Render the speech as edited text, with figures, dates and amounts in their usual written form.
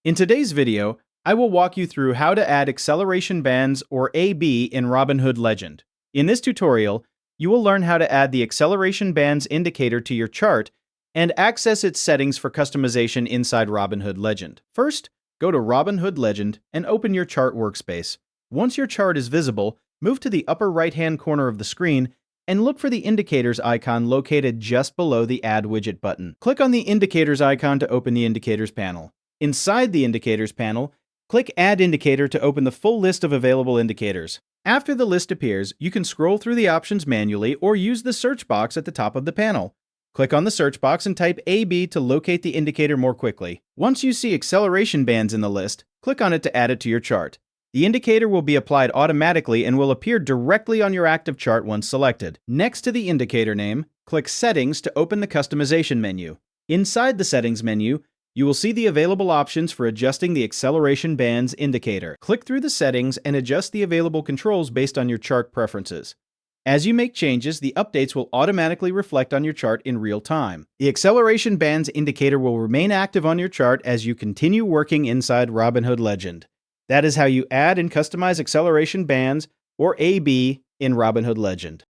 In today's video, I will walk you through how to add acceleration bands or AB in Robinhood Legend. In this tutorial, you will learn how to add the acceleration bands indicator to your chart and access its settings for customization inside Robinhood Legend. First, go to Robinhood Legend and open your chart workspace. Once your chart is visible, move to the upper right-hand corner of the screen and look for the indicators icon located just below the Add Widget button. Click on the indicators icon to open the indicators panel. Inside the indicators panel, click Add Indicator to open the full list of available indicators. After the list appears, you can scroll through the options manually or use the search box at the top of the panel. Click on the search box and type AB to locate the indicator more quickly. Once you see acceleration bands in the list, click on it to add it to your chart. The indicator will be applied automatically and will appear directly on your active chart once selected. Next to the indicator name, click Settings to open the customization menu. Inside the Settings menu, you will see the available options for adjusting the acceleration bands indicator. Click through the settings and adjust the available controls based on your chart preferences. As you make changes, the updates will automatically reflect on your chart in real time. The acceleration bands indicator will remain active on your chart as you continue working inside Robinhood Legend. That is how you add and customize acceleration bands, or AB, in Robinhood Legend.